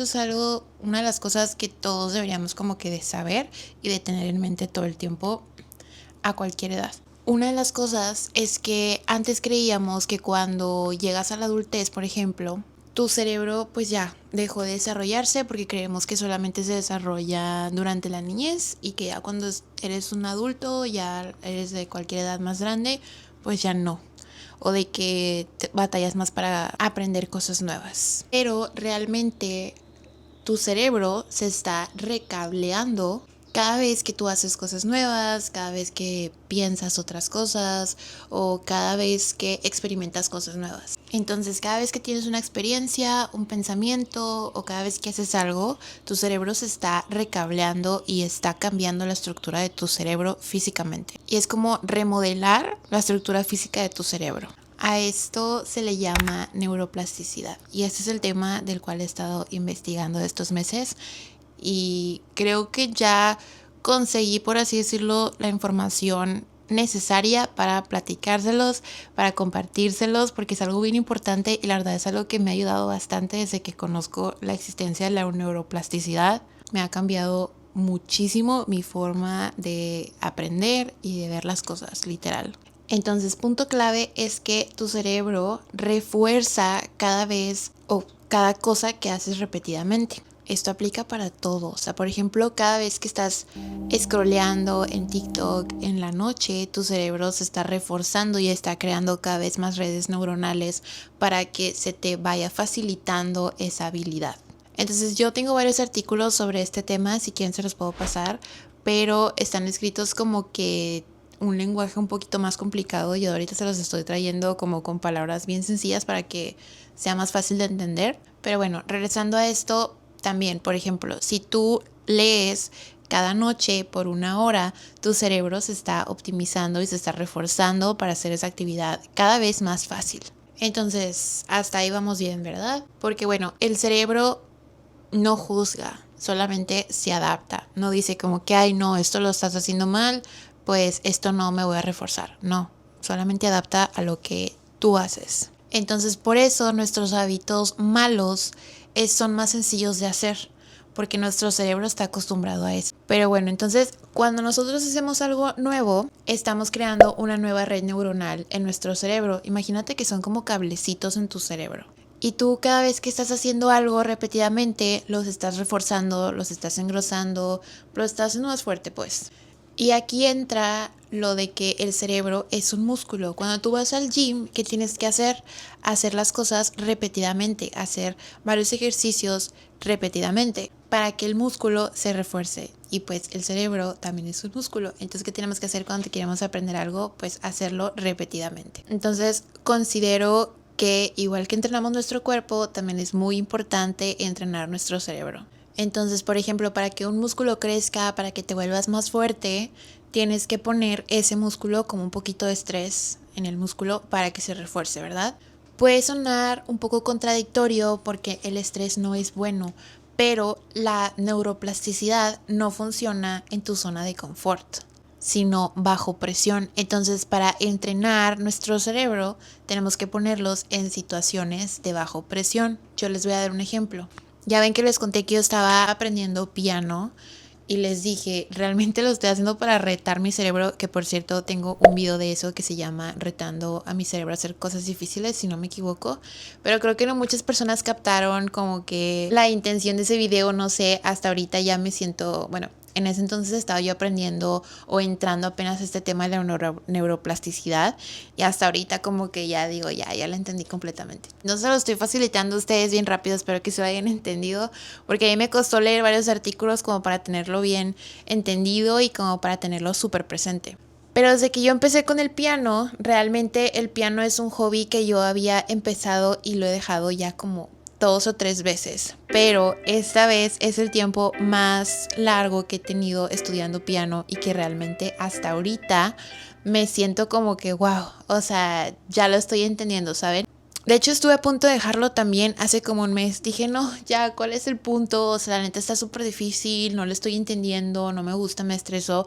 Esto es una de las cosas que todos deberíamos como que de saber y de tener en mente todo el tiempo a cualquier edad. Una de las cosas es que antes creíamos que cuando llegas a la adultez, por ejemplo, tu cerebro pues ya dejó de desarrollarse porque creemos que solamente se desarrolla durante la niñez y que ya cuando eres un adulto, ya eres de cualquier edad más grande, pues ya no. O de que batallas más para aprender cosas nuevas. Pero realmente tu cerebro se está recableando cada vez que tú haces cosas nuevas, cada vez que piensas otras cosas o cada vez que experimentas cosas nuevas. Entonces, cada vez que tienes una experiencia, un pensamiento o cada vez que haces algo, tu cerebro se está recableando y está cambiando la estructura de tu cerebro físicamente. Y es como remodelar la estructura física de tu cerebro. A esto se le llama neuroplasticidad y este es el tema del cual he estado investigando estos meses y creo que ya conseguí, por así decirlo, la información necesaria para platicárselos, para compartírselos, porque es algo bien importante y la verdad es algo que me ha ayudado bastante desde que conozco la existencia de la neuroplasticidad. Me ha cambiado muchísimo mi forma de aprender y de ver las cosas, literal. Entonces, punto clave es que tu cerebro refuerza cada vez o cada cosa que haces repetidamente. Esto aplica para todo. O sea, por ejemplo, cada vez que estás scrolleando en TikTok en la noche, tu cerebro se está reforzando y está creando cada vez más redes neuronales para que se te vaya facilitando esa habilidad. Entonces, yo tengo varios artículos sobre este tema, si quieren se los puedo pasar, pero están escritos como que un lenguaje un poquito más complicado y ahorita se los estoy trayendo como con palabras bien sencillas para que sea más fácil de entender. Pero bueno, regresando a esto, también, por ejemplo, si tú lees cada noche por 1 hora, tu cerebro se está optimizando y se está reforzando para hacer esa actividad cada vez más fácil. Entonces, hasta ahí vamos bien, ¿verdad? Porque bueno, el cerebro no juzga, solamente se adapta. No dice como que, ay, no, esto lo estás haciendo mal, pues esto no me voy a reforzar. No, solamente adapta a lo que tú haces. Entonces, por eso nuestros hábitos malos son más sencillos de hacer, porque nuestro cerebro está acostumbrado a eso. Pero bueno, entonces cuando nosotros hacemos algo nuevo, estamos creando una nueva red neuronal en nuestro cerebro. Imagínate que son como cablecitos en tu cerebro. Y tú cada vez que estás haciendo algo repetidamente, los estás reforzando, los estás engrosando, lo estás haciendo más fuerte pues. Y aquí entra lo de que el cerebro es un músculo. Cuando tú vas al gym, ¿qué tienes que hacer? Hacer las cosas repetidamente, hacer varios ejercicios repetidamente para que el músculo se refuerce. Y pues el cerebro también es un músculo. Entonces, ¿qué tenemos que hacer cuando queremos aprender algo? Pues hacerlo repetidamente. Entonces, considero que igual que entrenamos nuestro cuerpo, también es muy importante entrenar nuestro cerebro. Entonces, por ejemplo, para que un músculo crezca, para que te vuelvas más fuerte, tienes que poner ese músculo como un poquito de estrés en el músculo para que se refuerce, ¿verdad? Puede sonar un poco contradictorio porque el estrés no es bueno, pero la neuroplasticidad no funciona en tu zona de confort, sino bajo presión. Entonces, para entrenar nuestro cerebro, tenemos que ponerlos en situaciones de bajo presión. Yo les voy a dar un ejemplo. Ya ven que les conté que yo estaba aprendiendo piano y les dije, realmente lo estoy haciendo para retar mi cerebro, que por cierto tengo un video de eso que se llama Retando a mi cerebro a hacer cosas difíciles, si no me equivoco, pero creo que no muchas personas captaron como que la intención de ese video, no sé, hasta ahorita ya me siento, bueno, en ese entonces estaba yo aprendiendo o entrando apenas a este tema de la neuroplasticidad y hasta ahorita como que ya digo, ya lo entendí completamente. No se lo estoy facilitando a ustedes bien rápido, espero que se lo hayan entendido, porque a mí me costó leer varios artículos como para tenerlo bien entendido y como para tenerlo súper presente. Pero desde que yo empecé con el piano, realmente el piano es un hobby que yo había empezado y lo he dejado ya como 2 o 3 veces, pero esta vez es el tiempo más largo que he tenido estudiando piano y que realmente hasta ahorita me siento como que wow, o sea, ya lo estoy entendiendo, ¿saben? De hecho estuve a punto de dejarlo también hace como un mes. Dije, no, ya, ¿cuál es el punto? O sea, la neta está súper difícil, no lo estoy entendiendo, no me gusta, me estresó.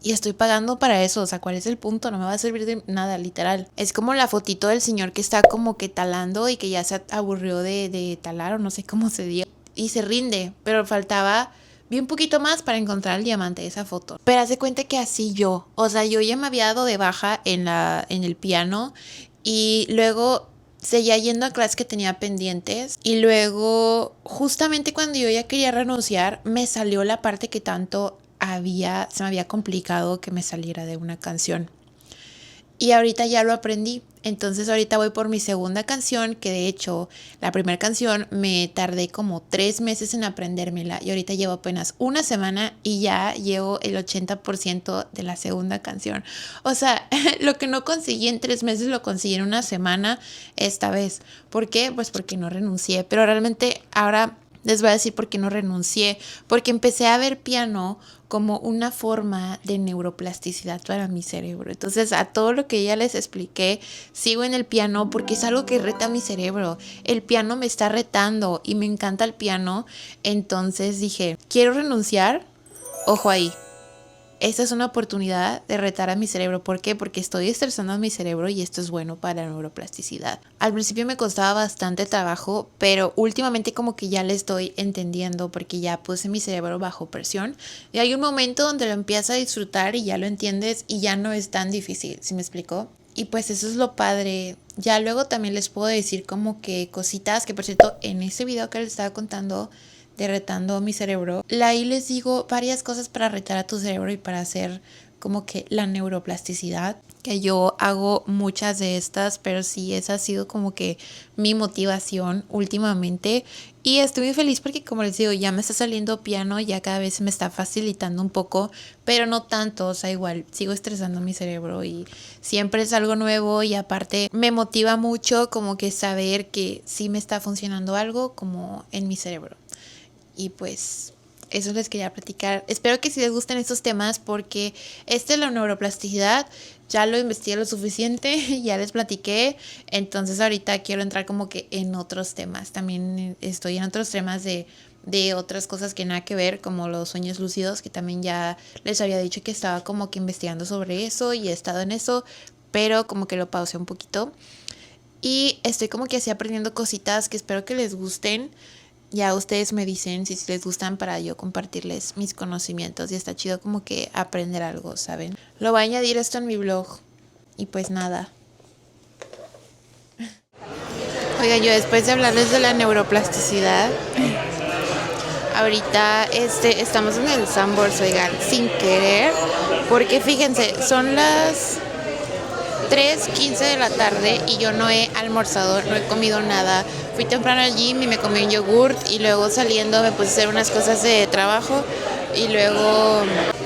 Y estoy pagando para eso, o sea, ¿cuál es el punto? No me va a servir de nada, literal. Es como la fotito del señor que está como que talando y que ya se aburrió de talar o no sé cómo se diga. y se rinde, pero faltaba bien poquito más para encontrar el diamante de esa foto. Pero haz de cuenta que así yo, o sea, yo ya me había dado de baja en el piano y luego seguía yendo a clases que tenía pendientes y luego justamente cuando yo ya quería renunciar me salió la parte que tanto se me había complicado que me saliera de una canción. Y ahorita ya lo aprendí. Entonces ahorita voy por mi segunda canción, que de hecho la primera canción me tardé como 3 meses en aprendérmela y ahorita llevo apenas una semana y ya llevo el 80% de la segunda canción. O sea, lo que no conseguí en 3 meses lo conseguí en una semana esta vez. ¿Por qué? Pues porque no renuncié. Pero realmente ahora les voy a decir por qué no renuncié. Porque empecé a ver piano como una forma de neuroplasticidad para mi cerebro. Entonces, a todo lo que ya les expliqué, sigo en el piano porque es algo que reta mi cerebro. El piano me está retando y me encanta el piano. Entonces dije, quiero renunciar. Ojo ahí. Esta es una oportunidad de retar a mi cerebro. ¿Por qué? Porque estoy estresando a mi cerebro y esto es bueno para la neuroplasticidad. Al principio me costaba bastante trabajo, pero últimamente como que ya le estoy entendiendo porque ya puse mi cerebro bajo presión. Y hay un momento donde lo empiezas a disfrutar y ya lo entiendes y ya no es tan difícil, ¿sí me explicó? Y pues eso es lo padre. Ya luego también les puedo decir como que cositas que, por cierto, en ese video que les estaba contando de retando mi cerebro, ahí les digo varias cosas para retar a tu cerebro y para hacer como que la neuroplasticidad, que yo hago muchas de estas, pero sí, esa ha sido como que mi motivación últimamente y estoy muy feliz porque, como les digo, ya me está saliendo piano, ya cada vez me está facilitando un poco, pero no tanto, o sea, igual sigo estresando mi cerebro y siempre es algo nuevo y aparte me motiva mucho como que saber que sí me está funcionando algo como en mi cerebro. Y pues eso les quería platicar. Espero que sí les gusten estos temas porque de la neuroplasticidad ya lo investigué lo suficiente, ya les platiqué. Entonces ahorita quiero entrar como que en otros temas. También estoy en otros temas de otras cosas que nada que ver, como los sueños lúcidos, que también ya les había dicho que estaba como que investigando sobre eso y he estado en eso, pero como que lo pausé un poquito. Y estoy como que así aprendiendo cositas que espero que les gusten. Ya ustedes me dicen si les gustan para yo compartirles mis conocimientos y está chido como que aprender algo, ¿saben? Lo voy a añadir esto en mi blog y pues nada. Oiga, yo después de hablarles de la neuroplasticidad, ahorita estamos en el Sanborns, oigan, sin querer, porque fíjense, son las 3:15 de la tarde y yo no he almorzado, no he comido nada. Fui temprano al gym y me comí un yogurt y luego saliendo me puse a hacer unas cosas de trabajo y luego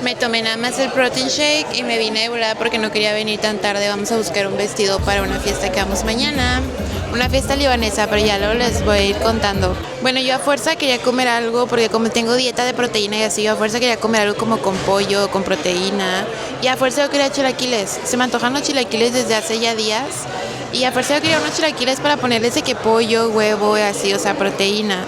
me tomé nada más el protein shake y me vine de volada porque no quería venir tan tarde. Vamos a buscar un vestido para una fiesta que vamos mañana. Una fiesta libanesa, pero ya luego les voy a ir contando. Bueno, yo a fuerza quería comer algo, porque como tengo dieta de proteína y así, yo a fuerza quería comer algo como con pollo, con proteína. Y a fuerza yo quería chilaquiles. Se me antojan los chilaquiles desde hace ya días. Y a fuerza yo quería unos chilaquiles para ponerles de que pollo, huevo y así, o sea, proteína.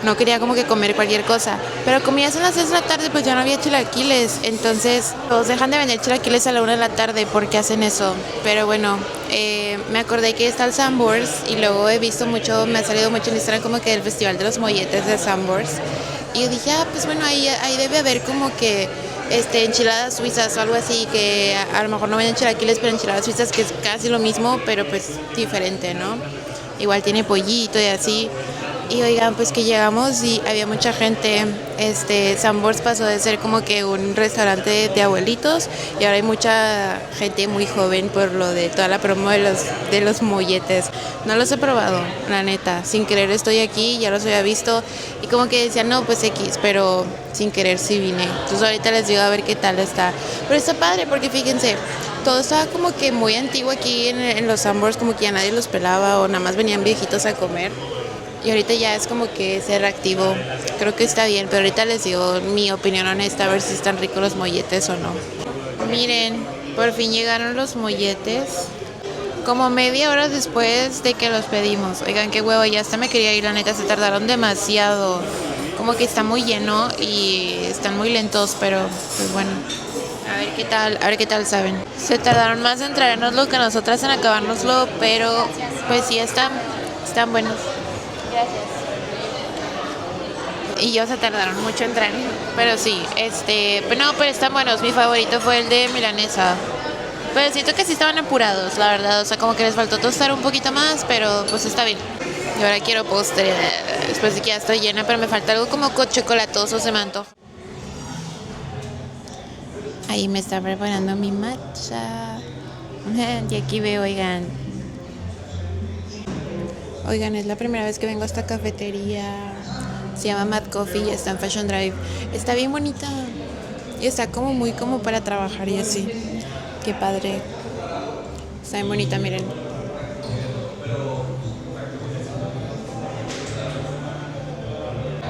No quería como que comer cualquier cosa. Pero como ya son las 6 de la tarde, pues ya no había chilaquiles. Entonces, todos dejan de vender chilaquiles a la 1 de la tarde porque hacen eso. Pero bueno, me acordé que está el Sanborns y luego he visto mucho, me ha salido mucho en Instagram como que el festival de los molletes de Sanborns. Y yo dije, pues bueno, ahí debe haber como que enchiladas suizas o algo así, que a lo mejor no venden chilaquiles, pero enchiladas suizas, que es casi lo mismo, pero pues diferente, ¿no? Igual tiene pollito y así. Y oigan, pues que llegamos y había mucha gente. Sanborns pasó de ser como que un restaurante de abuelitos y ahora hay mucha gente muy joven por lo de toda la promo de los molletes. No los he probado, la neta. Sin querer estoy aquí, ya los había visto y como que decían, no, pues X, pero sin querer sí vine. Entonces ahorita les digo a ver qué tal está. Pero está padre porque fíjense, todo estaba como que muy antiguo aquí en los Sanborns, como que ya nadie los pelaba o nada más venían viejitos a comer. Y ahorita ya es como que se reactivó. Creo que está bien, pero ahorita les digo mi opinión honesta, a ver si están ricos los molletes o no. Miren, por fin llegaron los molletes. Como media hora después de que los pedimos. Oigan, qué huevo, ya hasta me quería ir, la neta, se tardaron demasiado. Como que está muy lleno y están muy lentos, pero pues bueno. A ver qué tal saben. Se tardaron más en traérnoslo que nosotras en acabárnoslo, pero pues sí están buenos. Gracias. Y ya se tardaron mucho en traer. Pero sí, pero no, pero están buenos. Mi favorito fue el de milanesa. Pero siento que sí estaban apurados, la verdad. O sea, como que les faltó tostar un poquito más, pero pues está bien. Y ahora quiero postre. Después de que ya estoy llena, pero me falta algo como con chocolatoso, se me antoja. Ahí me está preparando mi matcha. Y aquí veo, oigan. Oigan, es la primera vez que vengo a esta cafetería. Se llama Mad Coffee y está en Fashion Drive. Está bien bonita. Y está como muy como para trabajar y así. Qué padre. Está bien bonita, miren.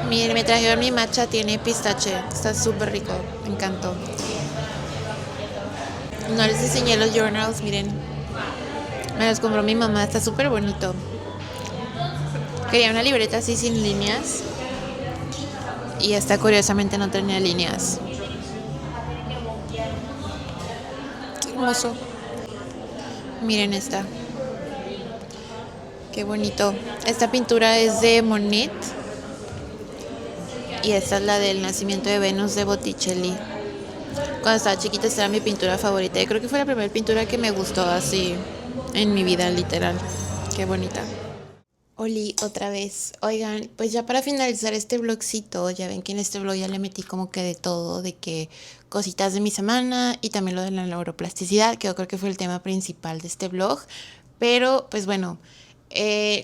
Miren, me trajeron mi matcha, tiene pistache. Está súper rico. Me encantó. No les enseñé los journals, miren. Me los compró mi mamá, está súper bonito. Quería una libreta así sin líneas. Y esta curiosamente no tenía líneas. Qué hermoso. Miren esta. Qué bonito. Esta pintura es de Monet. Y esta es la del nacimiento de Venus de Botticelli. Cuando estaba chiquita esta era mi pintura favorita. Y creo que fue la primera pintura que me gustó así en mi vida, literal. Qué bonita. Oli, otra vez. Oigan, pues ya para finalizar este vlogcito, ya ven que en este vlog ya le metí como que de todo, de que cositas de mi semana y también lo de la neuroplasticidad, que yo creo que fue el tema principal de este vlog. Pero, pues bueno,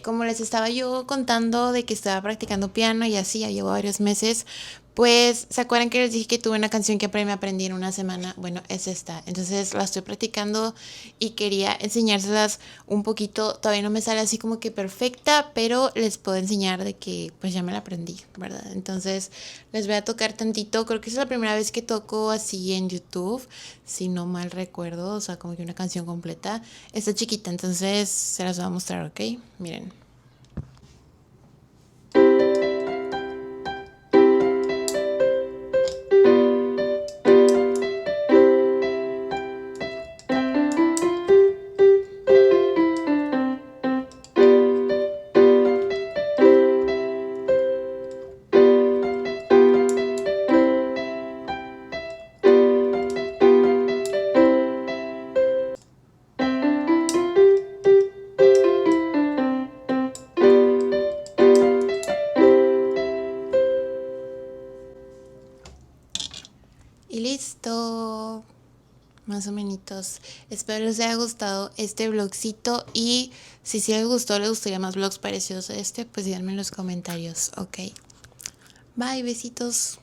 como les estaba yo contando de que estaba practicando piano y así, ya llevo varios meses, pues, ¿se acuerdan que les dije que tuve una canción que me aprendí en una semana? Bueno, es esta. Entonces la estoy practicando y quería enseñárselas un poquito. Todavía no me sale así como que perfecta, pero les puedo enseñar de que pues ya me la aprendí, ¿verdad? Entonces les voy a tocar tantito. Creo que es la primera vez que toco así en YouTube, si no mal recuerdo. O sea, como que una canción completa. Está chiquita, entonces se las voy a mostrar, ¿ok? Miren. Y listo. Más o menos. Espero les haya gustado este vlogcito y si sí les gustó, les gustaría más vlogs parecidos a este, pues díganme en los comentarios, ok. Bye, besitos.